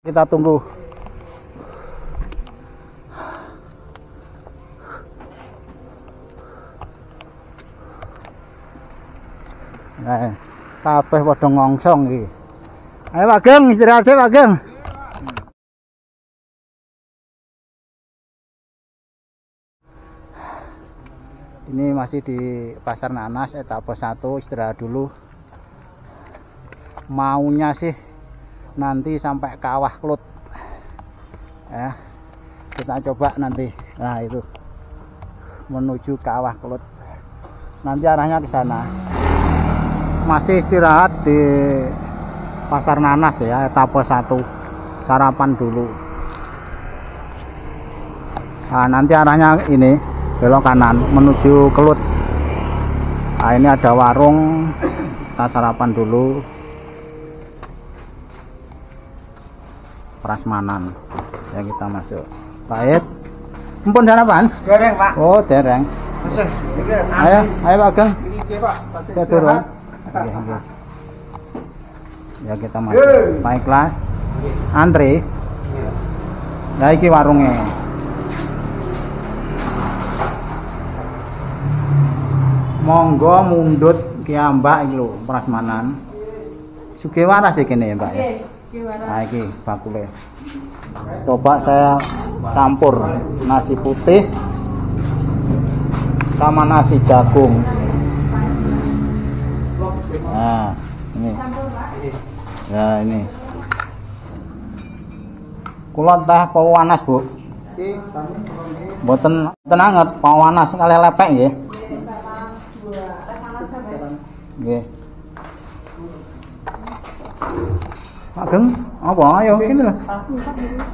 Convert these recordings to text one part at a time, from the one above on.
Kita tunggu. Nah, kabeh padha ngongsong iki. Ayo Pak Geng, istirahat sih Pak Geng. Ini masih di Pasar Nanas, etape 1, istirahat dulu. Maunya sih nanti sampai Kawah Klut. Ya. Kita coba nanti. Nah, itu. Menuju Kawah Klut. Nanti arahnya ke sana. Masih istirahat di Pasar Nanas ya, etape 1. Sarapan dulu. Nah, nanti arahnya ini belok kanan menuju Kelut. Nah, ini ada warung, kita sarapan dulu. Prasmanan ya, kita masuk. Baik, mumpun sarapan? Dereng Pak. Oh dereng. Ayo Pak Geng, saya turun. Ya kita masuk. Baik kelas. Antri. Nah iki warungnya. Monggo mundut kiambak iki lho, prasmanan. Sugih waras iki kene ya, Mbak ya. Nah iki bakule. Coba saya campur nasi putih sama nasi jagung. Nah, ini. Ya ini. Kula teh pawanas, Bu. Mboten anget, pawanas kali lepek nggih. Nggih. Pak Geng, apa ayo kene lho.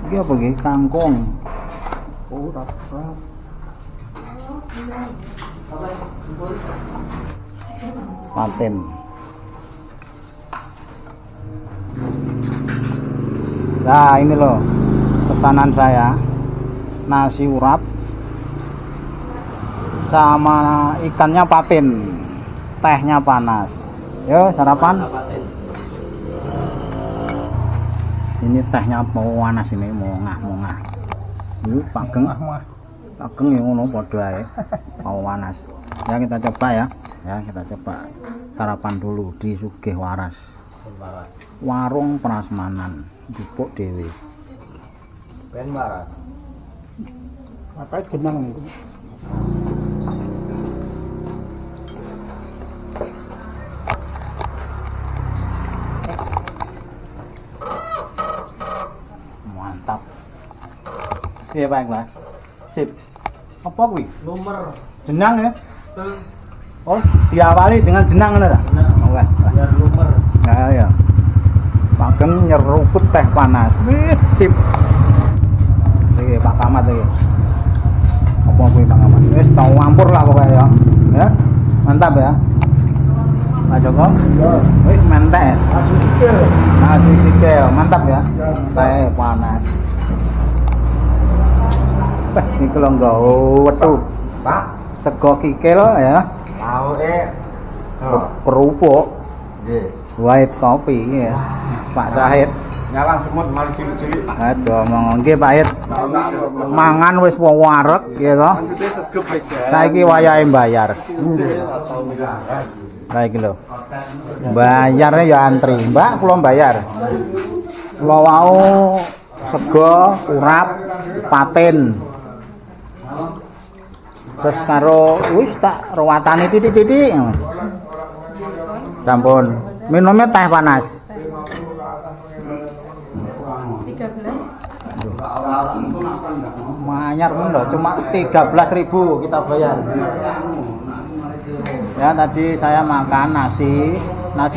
Iki apa nggih? Kangkung. Oh, rap-rap. Paten. Nah, ini loh pesanan saya. Nasi urap sama ikannya patin. Tehnya panas. Yo sarapan. Ini tehnya panas ini mongah-mongah. Yuk Pak Geng Pak Geng yang ngono padha ae. Panas. Ya kita coba ya. Ya kita coba sarapan dulu di Sugih Waras. Warung Prasmanan Dipuk Dewi. Ben Waras. Apa genang itu? Mantap. Iya baiklah. Sip. Apa kuwi? Nomor Jenang ya? Oh, diawali dengan jenang ngono ta? Oh, wah. biar nomor. Nah, ya. Pak Geng nyeruput teh panas. Wih, sip. Iki Pak Kamat iki. Apa kuwi Pak Kamat? Wis tau ampur lah pokoknya ya. Ya. Mantap ya. Pak Joko? Wih, mantap. Nasi tikel, mantap ya. Teh panas. Ini kalau nggak wetu, Pak, sego kikil ya, mau kerupuk, nggih. white kopi ya, Pak Syahid. Nyawang semut mari cilik-cilik. Aduh, monggo nggih Pak Syahid. Mangan wis wareg ya toh. Saiki wayahe bayar. Baik lho. Bayarnya ya antri. Mbak, kula bayar. Kula wau sego, urap, paten. Terus karo wis tak rawatane titik-titik. Sampun. Minumnya teh panas. 13. Manyar pun loh, cuma 13.000 kita bayar. Ya tadi saya makan nasi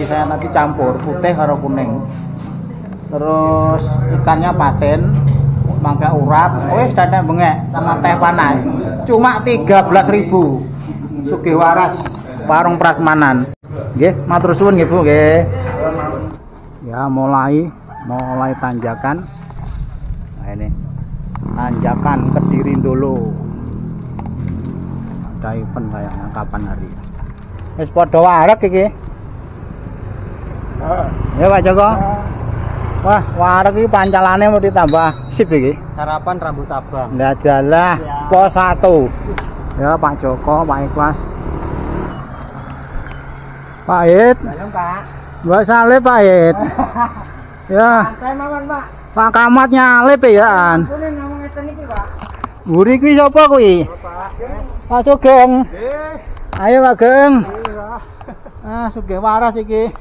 saya tadi campur putih karo kuning. Terus ikannya paten, mangga urap, wis dadak bengek sama teh panas. Cuma 13.000. Sugih Waras, warung Prasmanan. Nggih, matur suwun nggih Bu nggih. Ya mulai tanjakan. Nah ini. Tanjakan Kediri dulu. Ada event kayaknya kapan hari. Wis padha wareg iki. Ya Pak Joko. Wah, wareg iki pancalane mau ditambah sip iki. Sarapan rambut abang. Lah dalah pos 1. Ya Pak Joko, Pak Ikhlas. Pak Hit. Halo, Pak. Mbak Saleh Pak Hit. Ya. Santai mawon, Pak. Pak Kamat nyalip ya an. Kuwi ngomong ngeten iki, Pak. Mburi kuwi sapa kuwi? Pak. Pak Sugeng. Nggih. Ayo Pak Geng. Iya. Ah, Sugeng waras iki.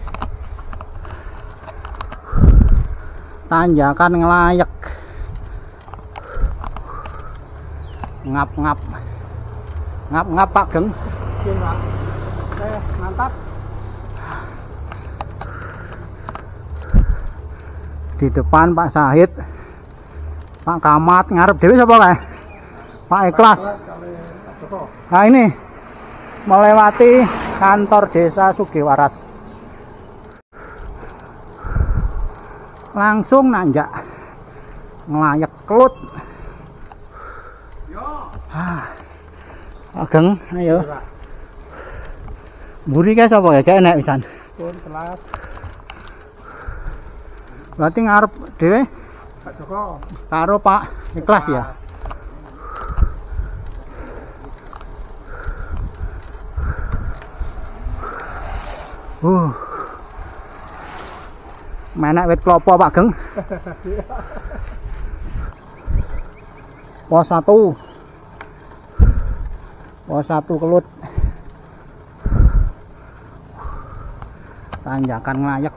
Tanjakan ngelayek. Ngap-ngap. Ngap-ngap Pak Geng. Iya, Pak. Mantap. Di depan Pak Sahid, Pak Kamat, ngarep dewe sapa kae? Pak Ikhlas. Nah ini melewati kantor desa Sugiwaras. Langsung nanjak ngelayek kelut. Ageng, ayo. Mburi kae sapa ya? Kae enek pisan. Pun kelas Berarti ngarep dhewe Pak Joko. karo Pak Ikhlas ya. Menek wit klopo Pak Geng. Pos 1. Pos 1 kelut. Tanjakan nglayek.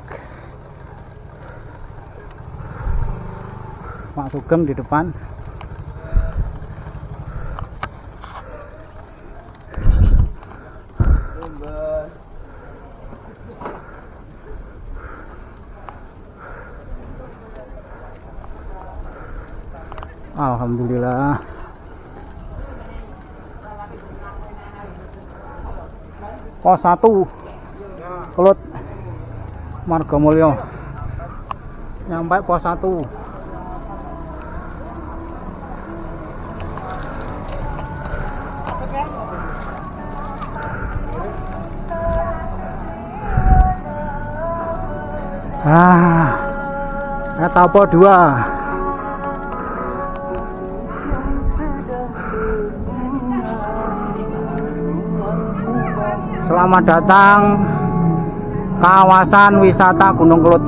Pak Sugeng di depan. Alhamdulillah. Pos 1 Kelut Margomulyo. Nyampe pos 1. Etapa 2. Selamat datang kawasan wisata Gunung Kelut.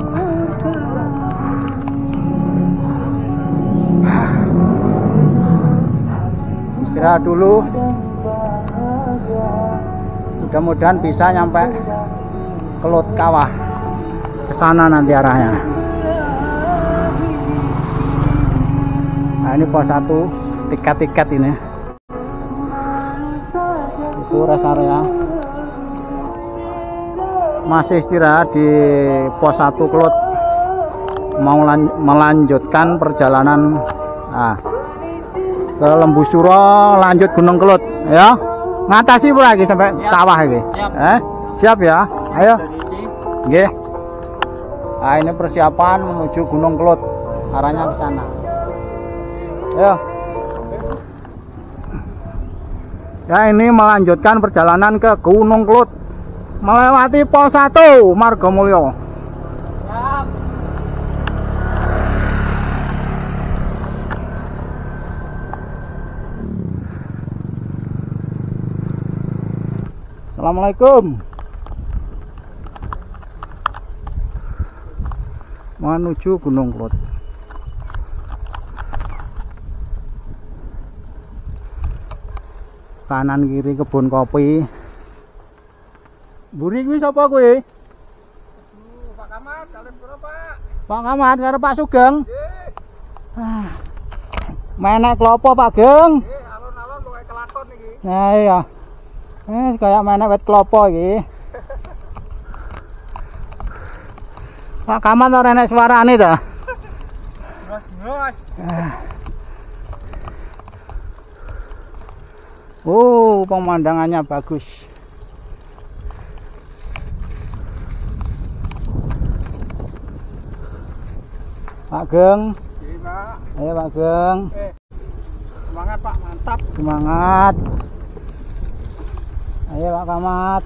Istirahat dulu. Mudah-mudahan bisa nyampe Kelut Kawah. Ke sana nanti arahnya. Nah, ini pos 1, tiket-tiket ini. Itu rest area. Masih istirahat di pos 1 Kelut. Mau melanjutkan perjalanan ke Lembusuro, lanjut Gunung Kelut ya. Ngatasi pula lagi sampai kawah ini. Siap ya. Ayo. Nggih. Nah, ini persiapan menuju Gunung Kelut. Arahnya ke sana. Ayo. Ya, ini melanjutkan perjalanan ke Gunung Kelut. Melewati pos 1 Margomulyo. Assalamualaikum. Menuju Gunung Kelut. Kanan kiri kebun kopi. Mburi kuwi sapa kuwi? Pak Kamat, kalian pura, Pak. Pak Kamat karo Pak Sugeng. Nggih. Menek klopo Pak Geng. Nggih, alon-alon luwih kelakon iki. Nah iya. Kayak menek wit klopo iki. Pak Kamat ora enek suarane ta? Bos. Oh, pemandangannya bagus. Pak Geng. Nggih, Pak. Ayo Pak Geng. Semangat, Pak. Mantap. Semangat. Ayo Pak Kamat.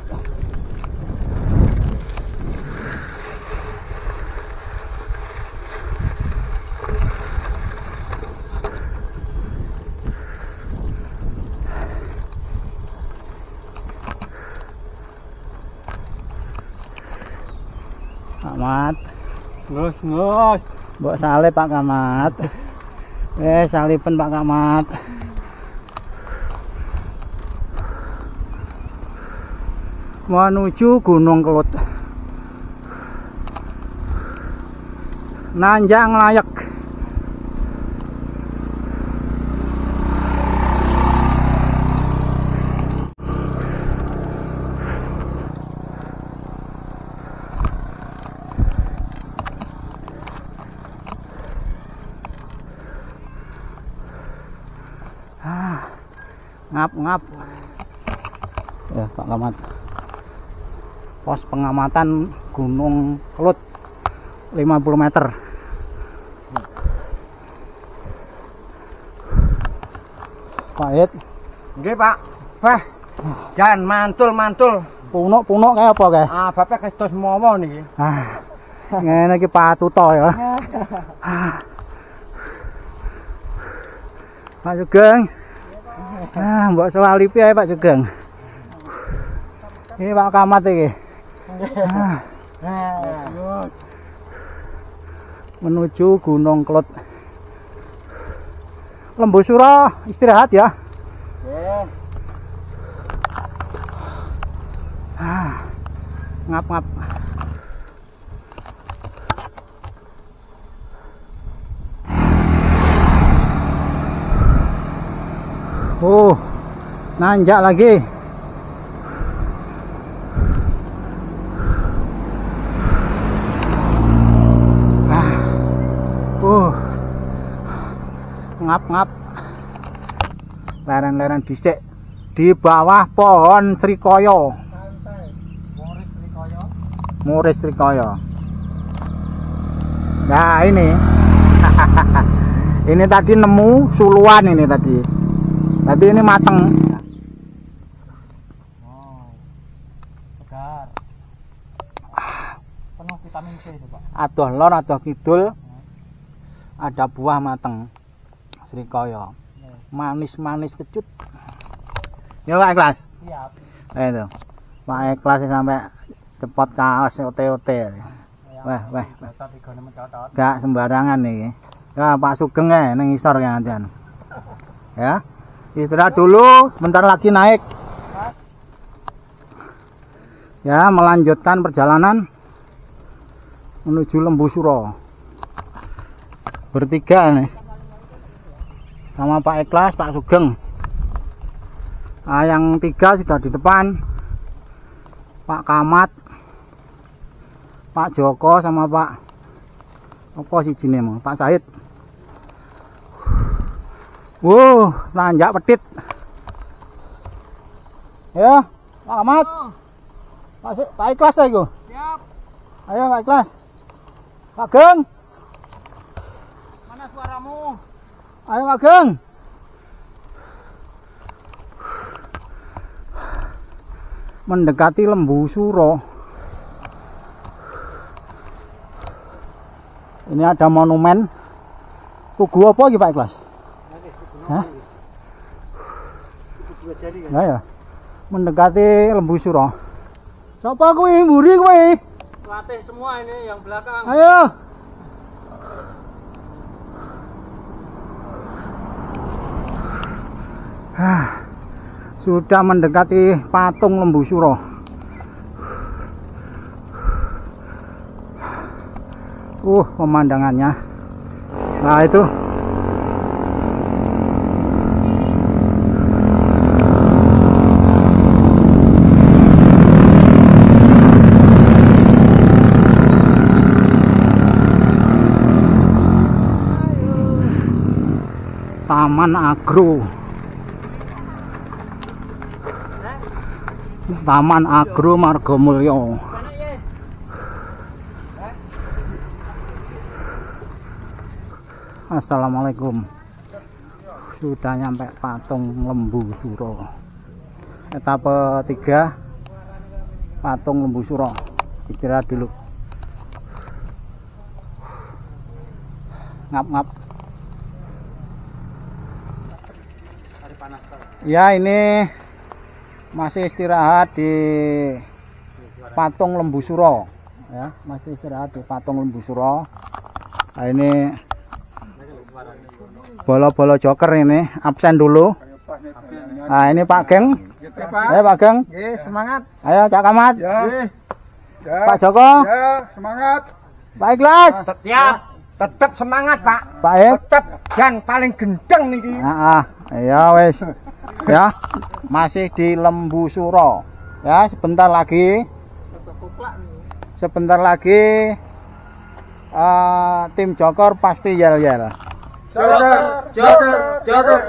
Kamat. Ngos. Mbok salib Pak Kamat. Salipen Pak Kamat. Menuju Gunung Kelut. Nanjak nglayek. Ngap ya Pak Kamat. Pos pengamatan Gunung Kelut 50 meter. Pak It. Nggih, Pak. Bah. Jan mantul. Punuk kayak apa kayak? Bapak kedos momo niki. Ngene iki patuto ya. Pak Sugeng. Mbok sewalipi ae Pak Sugeng. Ini Pak Kamat iki. Menuju Gunung Kelut. Lembusura istirahat ya. Ngap. Nanjak lagi. Ngap. Leren-leren dhisik di bawah pohon srikaya. Muris srikaya. Nah, ini. Ini tadi nemu suluan ini tadi. Tadi ini mateng. Segar. Penuh vitamin C itu, Pak. Adoh lor, adoh kidul. Ada buah mateng. Srikaya. Manis-manis kecut. Ya Pak Ikhlas. Siap. Itu. Pak Ikhlas sampai cepot kaos ote-ote. Wah. Gak sembarangan nih. Ya Pak Sugeng ya nang isor ya nantian. Ya. Istirahat dulu, sebentar lagi naik. Ya, melanjutkan perjalanan menuju Lembusura. Bertiga nih. Sama Pak Ikhlas, Pak Sugeng. Yang 3 sudah di depan. Pak Kamat, Pak Joko sama Pak apa sih jenenge Pak Said. Nanjak pedit. Ya, Pak Kamat. Pak Ikhlas ta iku? Siap. Ayo Pak Ikhlas. Pak Geng. Mana suaramu? Ayo Pak Geng. Mendekati Lembusura. Ini ada monumen. Tugu apa iki Pak Ikhlas? Hah? Nah ya. Mendekati Lembusura. Siapa kuwi? Mburi kuwi? Latih semua ini yang belakang. Ayo. Sudah mendekati patung Lembusura. Pemandangannya. Nah itu. Taman Agro. Taman Agro Margomulyo. Assalamualaikum. Sudah nyampe patung Lembusura. Etape 3 patung Lembusura. Istirahat dulu. Ngap. Ya, ini masih istirahat di patung Lembusura. Ya, masih istirahat di patung Lembu Suro. Nah, ini bola-bola joker ini absen dulu. Nah, ini Pak Geng. Ayo Pak Geng. Semangat. Ayo Cak Kamat. Ya. Pak Joko. Ya, semangat. Pak Ikhlas. Siap. Tetap semangat, Pak. Pak Ed. Tetap dan paling gendeng niki. Ya wes. Ya, masih di Lembu Suro. Ya, sebentar lagi. Sebentar lagi tim joker pasti yel-yel. Joker.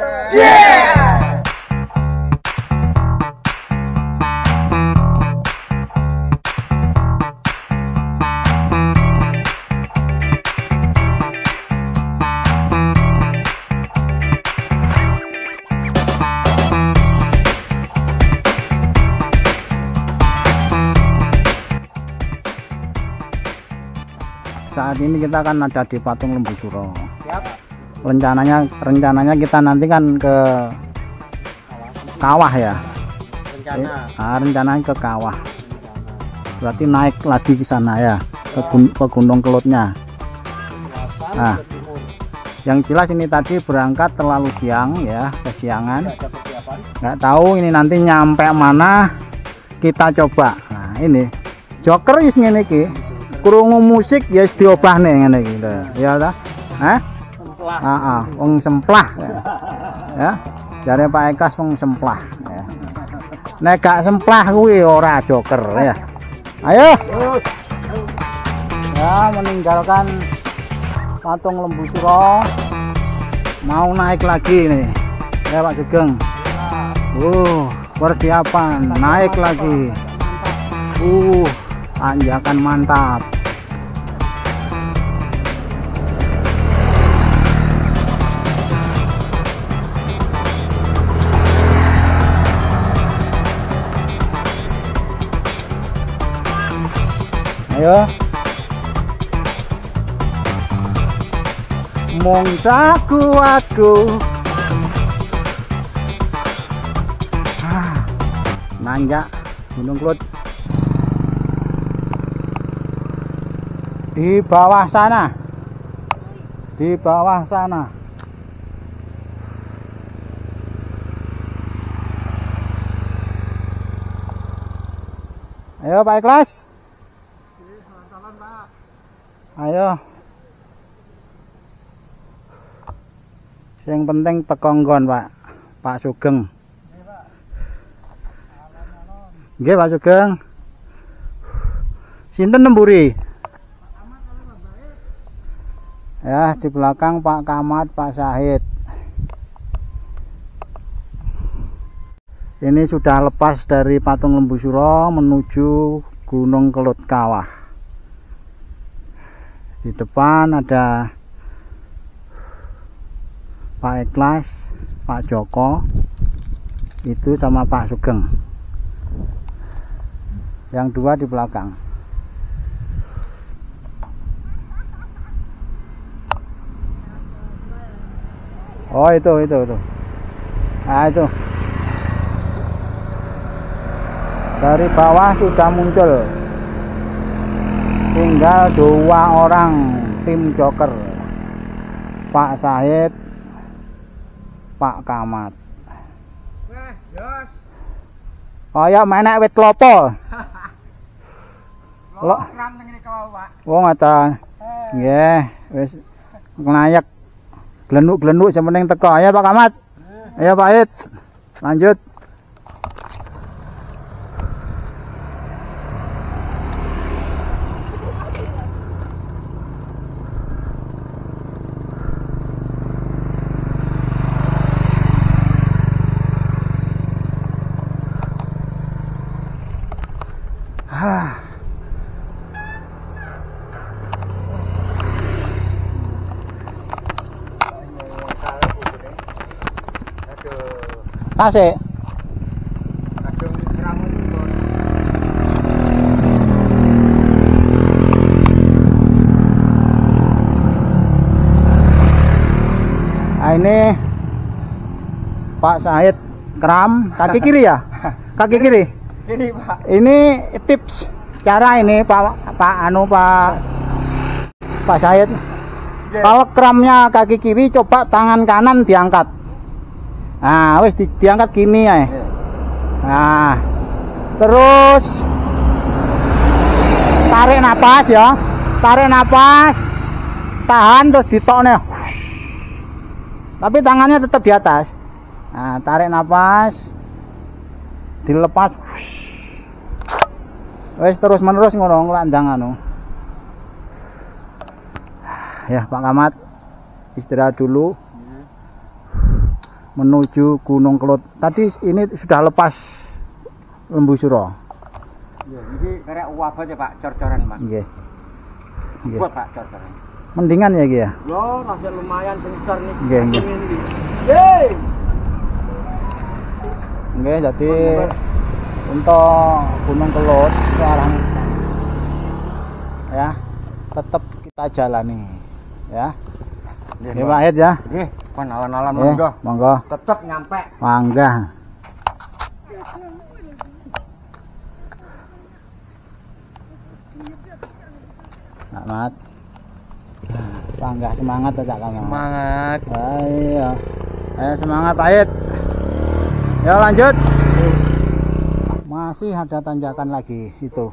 Saat ini kita akan ada di patung Lembu Suro. Siap. Rencananya kita nanti kan ke Kawah ya. Rencananya ke Kawah. Berarti naik lagi ke sana ya, ke Gunung Kelutnya. Nah, yang jelas ini tadi berangkat terlalu siang ya, kesiangan. Nggak tahu ini nanti nyampe mana, kita coba. Nah, ini joker is ngene iki. Krungu musik ya wis diobahne ngene iki lho. Ya ta? Hah? Wong semplah. Ya. Jare Pak Ekas wong semplah ya. Nek gak semplah kuwi ora joker ya. Ayo. Ya, meninggalkan patung Lembu Suro. Mau naik lagi nih. Ya Pak Sugeng. Persiapan naik lagi. Tanjakan mantap. Ayo. Mong saku aku. Nanjak Gunung Kelut. Di bawah sana. Di bawah sana. Ayo Pak Ikhlas. Ayo. Yang penting tekonggon Pak Sugeng. Nggih Pak Sugeng. Sinten nemburi? Ya, di belakang Pak Kamat, Pak Syahid. Ini sudah lepas dari patung Lembu Suro menuju Gunung Kelut Kawah. Di depan ada Pak Ikhlas, Pak Joko, itu sama Pak Sugeng. Yang dua di belakang. Oh itu. Nah itu. Dari bawah sudah muncul. Tinggal 2 orang tim joker. Pak Syahid, Pak Kamat. Kaya menek wit klopo. Lo. Wong ngoten. Nggih, wis nglayak. Glenuk-glenuk sementing teko. Ayo Pak Kamat. Ayo Pak Id. Lanjut. Tasik. Nah, ini Pak Syahid kram kaki kiri ya? Kaki kiri. Ini Pak. Ini tips cara ini Pak Said. Kalau kramnya kaki kiri, coba tangan kanan diangkat. Nah, wis diangkat gini ya. Nah, terus tarik napas ya. Tarik napas. Tahan terus ditokne. Tapi tangannya tetap di atas. Nah, tarik napas. Dilepas. Wes terus menerus ngono landang anu. Ya, Pak Kamat. Istirahat dulu. Menuju Gunung Kelut. Tadi ini sudah lepas Lembu Suro. Ya, ini karek uap aja Pak, cor-coran Pak. Nggih. Nggih. Buat Pak cor-coran. Mendingan ya iki ya. Loh, masih lumayan kencor nih. Nggih, nggih. Yeay. Nggih, jadi untuk Gunung Kelut sekarang ya tetap kita jalani ya. Nggih, Pak Ed ya. Nggih, kon alan-alan Nggih, monggo. monggo. Tetep nyampe. Mangga. Selamat. Bangga semangat ya Kak Kamat. Semangat. Ayo. Ayo semangat Pak Ed. Ya lanjut. Masih ada tanjakan lagi itu.